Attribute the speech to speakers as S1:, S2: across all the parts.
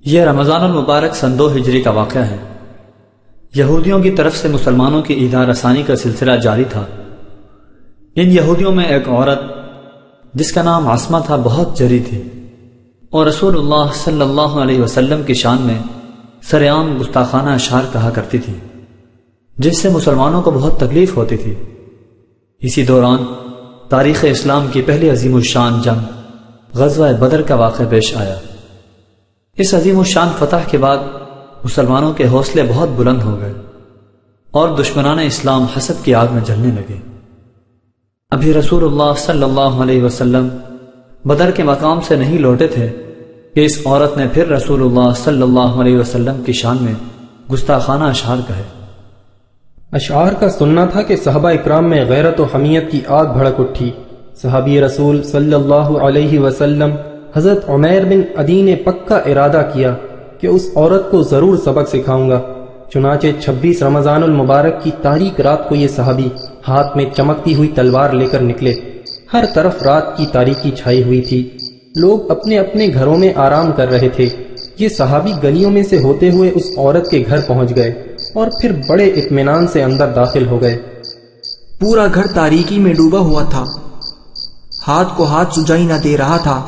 S1: یہ رمضان المبارک سن 2 ہجری کا واقعہ ہے۔ یہودیوں کی طرف سے مسلمانوں کی ایذا رسانی کا سلسلہ جاری تھا۔ ان یہودیوں میں ایک عورت جس کا نام عاصمہ تھا بہت جری تھی اور رسول اللہ صلی اللہ علیہ وسلم کی شان میں سرعام گستاخانہ اشعار کہا کرتی تھی، جس سے مسلمانوں کو بہت تکلیف ہوتی تھی۔ اسی دوران تاریخ اسلام کی پہلی عظیم الشان جنگ غزوہ بدر کا واقعہ پیش آیا۔ اس عظیم الشان فتح کے بعد مسلمانوں کے حوصلے بہت بلند ہو گئے اور دشمنان اسلام حسد کی آگ میں جلنے لگے۔ ابھی رسول اللہ صلی اللہ علیہ وسلم بدر کے مقام سے نہیں لوٹے تھے کہ اس عورت نے پھر رسول اللہ صلی اللہ علیہ وسلم کی شان میں گستاخانہ اشعار کہے۔
S2: اشعار کا سننا تھا کہ صحابہ اکرام میں غیرت و حمیت کی آگ بھڑک اٹھی۔ صحابی رسول صلی اللہ علیہ وسلم حضرت عمیر بن عدی نے پکا ارادہ کیا کہ اس عورت کو ضرور سبق سکھاؤں گا۔ چنانچہ 26 رمضان المبارک کی تاریک رات کو یہ صحابی ہاتھ میں چمکتی ہوئی تلوار لے کر نکلے۔ ہر طرف رات کی تاریکی چھائی ہوئی تھی، لوگ اپنے اپنے گھروں میں آرام کر رہے تھے۔ یہ صحابی گلیوں میں سے ہوتے ہوئے اس عورت کے گھر پہنچ گئے اور پھر بڑے اطمینان سے اندر داخل ہو گئے۔
S3: پورا گھر تاریکی میں ڈوبا ہوا تھا، ہاتھ کو ہاتھ سجائی نہ دے رہا تھا،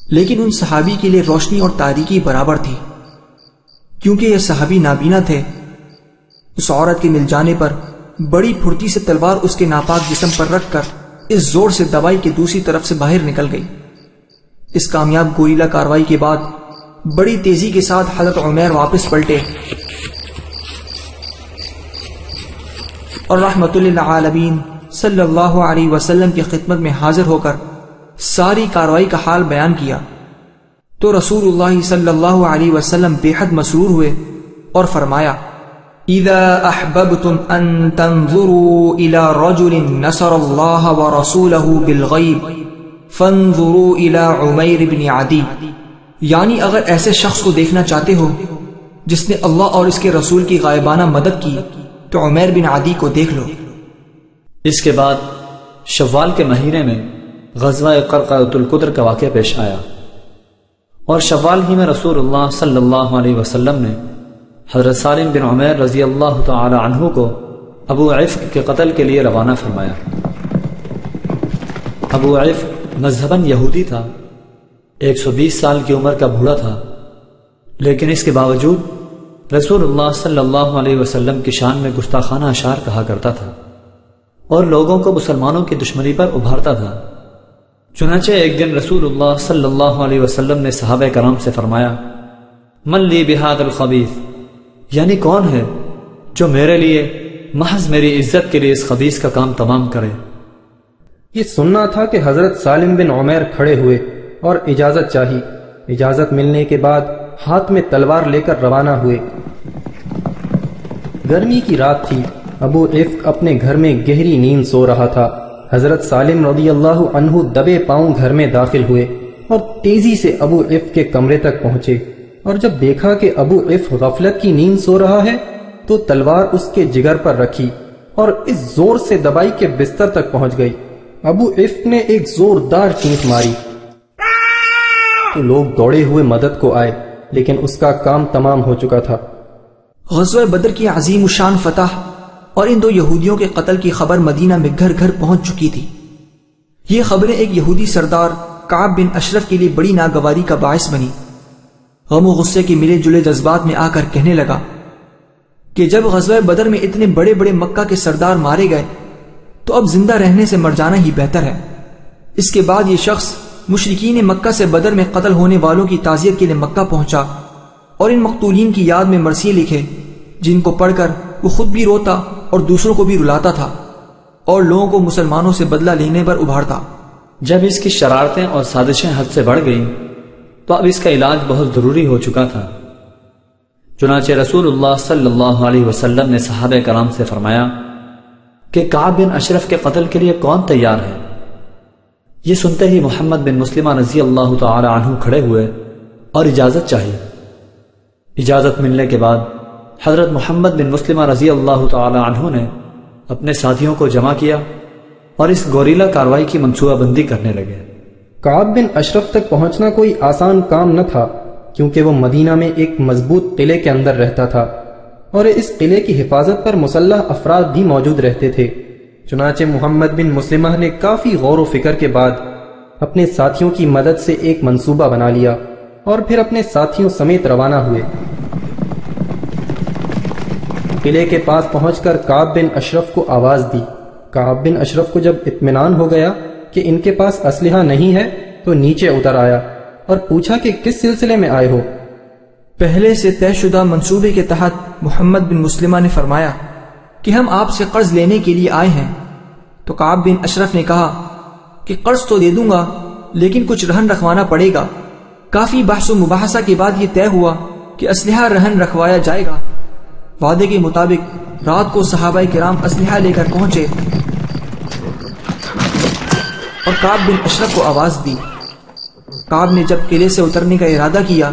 S3: لیکن ان صحابی کے لیے روشنی اور تاریکی برابر تھی، کیونکہ یہ صحابی نابینا تھے۔ اس عورت کے مل جانے پر بڑی پھرتی سے تلوار اس کے ناپاک جسم پر رکھ کر اس زور سے دبائی کے دوسری طرف سے باہر نکل گئی۔ اس کامیاب گوریلا کاروائی کے بعد بڑی تیزی کے ساتھ حضرت عمیر واپس پلٹے اور رحمت للعالمین صلی اللہ علیہ وسلم کی خدمت میں حاضر ہو کر ساری کاروائی کا حال بیان کیا تو رسول اللہ صلی اللہ علیہ وسلم بے حد مسرور ہوئے اور فرمایا: اذا احببتم ان تنظروا الى رجل نصر اللہ ورسولہ بالغیب فانظروا الى عمیر بن عدی، یعنی اگر ایسے شخص کو دیکھنا چاہتے ہو جس نے اللہ اور اس کے رسول کی غائبانہ مدد کی تو عمیر بن عدی کو دیکھ لو۔
S1: اس کے بعد شوال کے مہینے میں غزوہ قرقرۃ القدر کا واقعہ پیش آیا اور شوال ہی میں رسول اللہ صلی اللہ علیہ وسلم نے حضرت سالم بن عمیر رضی اللہ تعالی عنہ کو ابو عفق کے قتل کے لیے روانہ فرمایا۔ ابو عفق مذہباً یہودی تھا، 120 سال کی عمر کا بوڑھا تھا، لیکن اس کے باوجود رسول اللہ صلی اللہ علیہ وسلم کی شان میں گستاخانہ اشعار کہا کرتا تھا اور لوگوں کو مسلمانوں کی دشمنی پر ابھارتا تھا۔ چنانچہ ایک دن رسول اللہ صلی اللہ علیہ وسلم نے صحابہ کرام سے فرمایا: من لی بہذا الخبیث، یعنی کون ہے جو میرے لیے محض میری عزت کے لیے اس خبیث کا کام تمام کرے۔
S2: یہ سننا تھا کہ حضرت سالم بن عمیر کھڑے ہوئے اور اجازت چاہی۔ اجازت ملنے کے بعد ہاتھ میں تلوار لے کر روانہ ہوئے۔ گرمی کی رات تھی، ابو عفق اپنے گھر میں گہری نیند سو رہا تھا۔ حضرت سالم رضی اللہ عنہ دبے پاؤں گھر میں داخل ہوئے اور تیزی سے ابو عفق کے کمرے تک پہنچے، اور جب دیکھا کہ ابو عفق غفلت کی نیند سو رہا ہے تو تلوار اس کے جگر پر رکھی اور اس زور سے دبائی کے بستر تک پہنچ گئی۔ ابو عفق نے ایک زوردار چیخ ماری تو لوگ دوڑے ہوئے مدد کو آئے، لیکن اس کا کام تمام ہو چکا تھا۔
S3: غزوہ بدر کی عظیم الشان فتح اور ان 2 یہودیوں کے قتل کی خبر مدینہ میں گھر گھر پہنچ چکی تھی۔ یہ خبریں ایک یہودی سردار کعب بن اشرف کے لیے بڑی ناگواری کا باعث بنی۔ غم و غصے کے ملے جلے جذبات میں آ کر کہنے لگا کہ جب غزوہ بدر میں اتنے بڑے بڑے مکہ کے سردار مارے گئے تو اب زندہ رہنے سے مر جانا ہی بہتر ہے۔ اس کے بعد یہ شخص مشرکین مکہ سے بدر میں قتل ہونے والوں کی تعزیت کے لیے مکہ پہنچا اور ان مقتولین کی یاد میں مرثیے لکھے، جن کو پڑھ کر وہ خود بھی روتا اور دوسروں کو بھی رلاتا تھا اور لوگوں کو مسلمانوں سے بدلہ لینے پر ابھارتا۔
S1: جب اس کی شرارتیں اور سازشیں حد سے بڑھ گئیں تو اب اس کا علاج بہت ضروری ہو چکا تھا۔ چنانچہ رسول اللہ صلی اللہ علیہ وسلم نے صحابہ کرام سے فرمایا کہ کعب بن اشرف کے قتل کے لیے کون تیار ہے؟ یہ سنتے ہی محمد بن مسلمہ رضی اللہ تعالی عنہ کھڑے ہوئے اور اجازت چاہی۔ اجازت ملنے کے بعد حضرت محمد بن مسلمہ رضی اللہ تعالی عنہ نے اپنے ساتھیوں کو جمع کیا اور اس گوریلا کاروائی کی منصوبہ بندی کرنے لگے۔
S2: کعب بن اشرف تک پہنچنا کوئی آسان کام نہ تھا، کیونکہ وہ مدینہ میں ایک مضبوط قلعے کے اندر رہتا تھا اور اس قلعے کی حفاظت پر مسلح افراد بھی موجود رہتے تھے۔ چنانچہ محمد بن مسلمہ نے کافی غور و فکر کے بعد اپنے ساتھیوں کی مدد سے ایک منصوبہ بنا لیا اور پھر اپنے ساتھیوں سمیت روانہ ہوئے۔ قلعے کے پاس پہنچ کر کعب بن اشرف کو آواز دی۔ کعب بن اشرف کو جب اطمینان ہو گیا کہ ان کے پاس اسلحہ نہیں ہے تو نیچے اتر آیا اور پوچھا کہ کس سلسلے میں آئے ہو؟
S3: پہلے سے طے شدہ منصوبے کے تحت محمد بن مسلمہ نے فرمایا کہ ہم آپ سے قرض لینے کے لیے آئے ہیں۔ تو کعب بن اشرف نے کہا کہ قرض تو دے دوں گا لیکن کچھ رہن رکھوانا پڑے گا۔ کافی بحث و مباحثہ کے بعد یہ طے ہوا کہ اسلحہ رہن رکھوایا جائے گا۔ وعدے کے مطابق رات کو صحابہ کرام اسلحہ لے کر پہنچے اور کعب بن اشرف کو آواز دی۔ کعب نے جب قلعے سے اترنے کا ارادہ کیا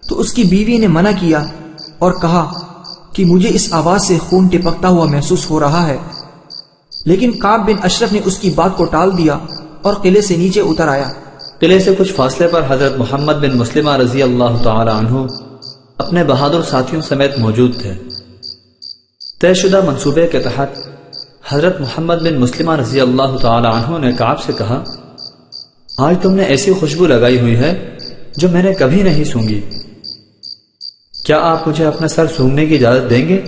S3: تو اس کی بیوی نے منع کیا اور کہا کہ مجھے اس آواز سے خون ٹپکتا ہوا محسوس ہو رہا ہے، لیکن کعب بن اشرف نے اس کی بات کو ٹال دیا اور قلعے سے نیچے اتر آیا۔
S1: قلعے سے کچھ فاصلے پر حضرت محمد بن مسلمہ رضی اللہ تعالی عنہ اپنے بہادر ساتھیوں سمیت موجود تھے۔ طے شدہ منصوبے کے تحت حضرت محمد بن مسلمہ رضی اللہ تعالی عنہ نے کعب سے کہا، آج تم نے ایسی خوشبو لگائی ہوئی ہے جو میں نے کبھی نہیں سونگھی، کیا آپ مجھے اپنا سر سونگھنے کی اجازت دیں گے؟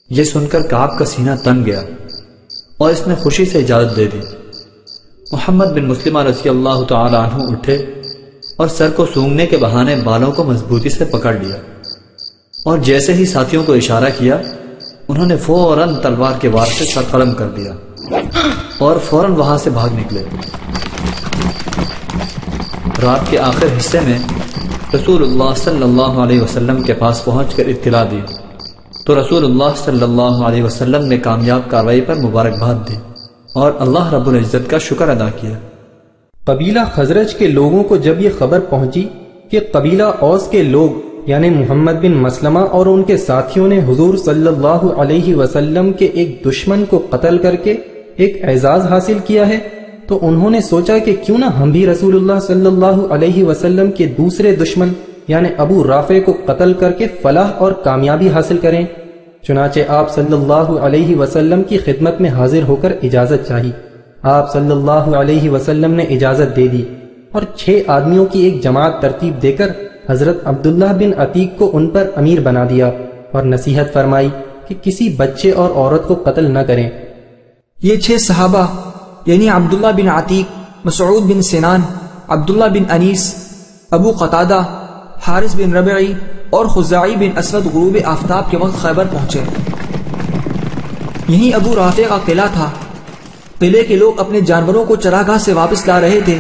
S1: یہ سن کر کعب کا سینہ تنگ گیا اور اس نے خوشی سے اجازت دے دی۔ محمد بن مسلمہ رضی اللہ تعالی عنہ اٹھے اور سر کو سونگھنے کے بہانے بالوں کو مضبوطی سے پکڑ لیا اور جیسے ہی ساتھیوں کو اشارہ کیا انہوں نے فوراً تلوار کے وار سے سر قلم کر دیا اور فوراً وہاں سے بھاگ نکلے۔ رات کے آخر حصے میں رسول اللہ صلی اللہ علیہ وسلم کے پاس پہنچ کر اطلاع دی تو رسول اللہ صلی اللہ علیہ وسلم نے کامیاب کارروائی پر مبارکباد دی اور اللہ رب العزت کا شکر ادا کیا۔
S2: قبیلہ خزرج کے لوگوں کو جب یہ خبر پہنچی کہ قبیلہ اوس کے لوگ یعنی محمد بن مسلمہ اور ان کے ساتھیوں نے حضور صلی اللہ علیہ وسلم کے ایک دشمن کو قتل کر کے ایک اعزاز حاصل کیا ہے تو انہوں نے سوچا کہ کیوں نہ ہم بھی رسول اللہ صلی اللہ علیہ وسلم کے دوسرے دشمن یعنی ابو رافع کو قتل کر کے فلاح اور کامیابی حاصل کریں۔ چنانچہ آپ صلی اللہ علیہ وسلم کی خدمت میں حاضر ہو کر اجازت چاہی۔ آپ صلی اللہ علیہ وسلم نے اجازت دے دی اور 6 آدمیوں کی ایک جماعت ترتیب دے کر حضرت عبداللہ بن عتیق کو ان پر امیر بنا دیا اور نصیحت فرمائی کہ کسی بچے اور عورت کو قتل نہ کریں۔
S3: یہ 6 صحابہ یعنی عبداللہ بن عتیق، مسعود بن سنان، عبداللہ بن انیس، ابو قتادہ، حارث بن ربعی اور خزاعی بن اسود غروب آفتاب کے وقت خیبر پہنچے۔ یہیں ابو رافع کا قلعہ تھا۔ قلعے کے لوگ اپنے جانوروں کو چراگاہ سے واپس لا رہے تھے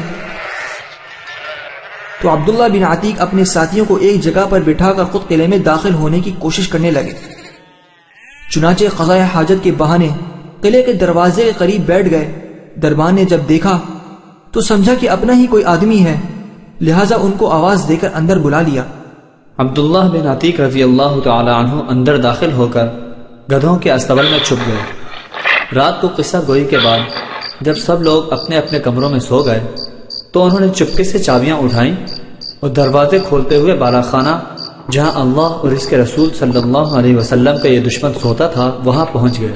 S3: تو عبداللہ بن عتیق اپنے ساتھیوں کو ایک جگہ پر بٹھا کر خود قلعے میں داخل ہونے کی کوشش کرنے لگے۔ چنانچہ قضاء حاجت کے بہانے قلعے کے دروازے کے قریب بیٹھ گئے۔ دربان نے جب دیکھا تو سمجھا کہ اپنا ہی کوئی آدمی ہے، لہٰذا ان کو آواز دے کر اندر بلا لیا۔
S1: عبداللہ بن عتیق رضی اللہ تعالی عنہ اندر داخل ہو کر گدھوں کے استبل میں چھپ گئے۔ رات کو قصہ گوئی کے بعد جب سب لوگ اپنے اپنے کمروں میں سو گئے تو انہوں نے چپکے سے چابیاں اٹھائیں اور دروازے کھولتے ہوئے بالا خانہ جہاں اللہ اور اس کے رسول صلی اللہ علیہ وسلم کا یہ دشمن سوتا تھا وہاں پہنچ گئے۔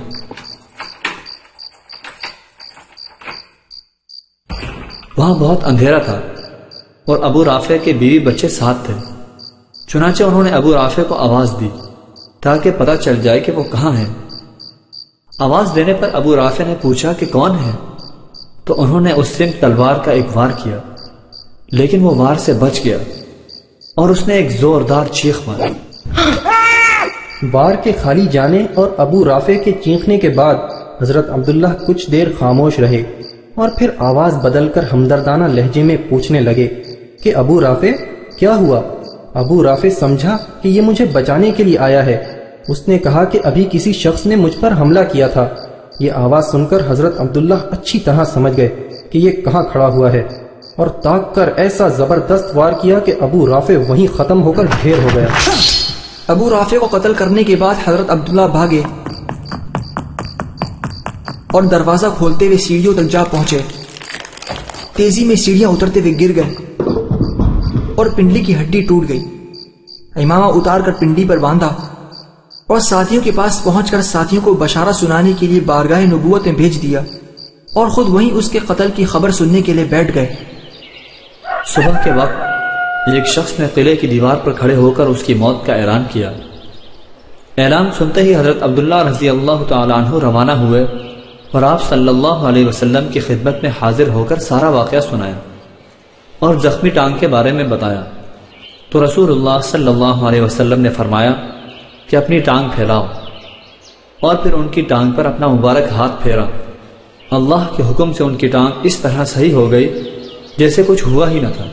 S1: وہاں بہت اندھیرا تھا اور ابو رافع کے بیوی بچے ساتھ تھے۔ چنانچہ انہوں نے ابو رافع کو آواز دی تاکہ پتہ چل جائے کہ وہ کہاں ہے۔ آواز دینے پر ابو رافع نے پوچھا کہ کون ہے تو انہوں نے اس سمت تلوار کا ایک وار کیا، لیکن وہ وار سے بچ گیا اور اس نے ایک زوردار چیخ ماری۔
S2: وار کے خالی جانے اور ابو رافع کے چیخنے کے بعد حضرت عبداللہ کچھ دیر خاموش رہے اور پھر آواز بدل کر ہمدردانہ لہجے میں پوچھنے لگے کہ ابو رافع کیا ہوا؟ ابو رافع سمجھا کہ یہ مجھے بچانے کے لیے آیا ہے۔ اس نے کہا کہ ابھی کسی شخص نے مجھ پر حملہ کیا تھا۔ یہ آواز سن کر حضرت عبداللہ اچھی طرح سمجھ گئے کہ یہ کہاں کھڑا ہوا ہے اور تاک کر ایسا زبردست وار کیا کہ ابو رافع وہیں ختم ہو کر ڈھیر ہو گیا۔
S3: ابو رافع کو قتل کرنے کے بعد حضرت عبداللہ بھاگے اور دروازہ کھولتے ہوئے سیڑھیوں تک جا پہنچے۔ تیزی میں سیڑھیاں اترتے ہوئے گر گئے اور پنڈلی کی ہڈی ٹوٹ گئی۔ امامہ اتار کر پنڈلی پر باندھا اور ساتھیوں کے پاس پہنچ کر ساتھیوں کو بشارت سنانے کے لیے بارگاہ نبوت میں بھیج دیا اور خود وہیں اس کے قتل کی خبر سننے کے لیے بیٹھ گئے۔
S1: صبح کے وقت ایک شخص نے قلعے کی دیوار پر کھڑے ہو کر اس کی موت کا اعلان کیا۔ اعلان سنتے ہی حضرت عبداللہ رضی اللہ تعالیٰ عنہ روانہ ہوئے اور آپ صلی اللہ علیہ وسلم کی خدمت میں حاضر ہو کر سارا واقعہ سنایا اور زخمی ٹانگ کے بارے میں بتایا تو رسول اللہ صلی اللہ علیہ وسلم نے فرمایا کہ اپنی ٹانگ پھیلاؤ، اور پھر ان کی ٹانگ پر اپنا مبارک ہاتھ پھیرا۔ اللہ کے حکم سے ان کی ٹانگ اس طرح صحیح ہو گئی جیسے کچھ ہوا ہی نہ تھا۔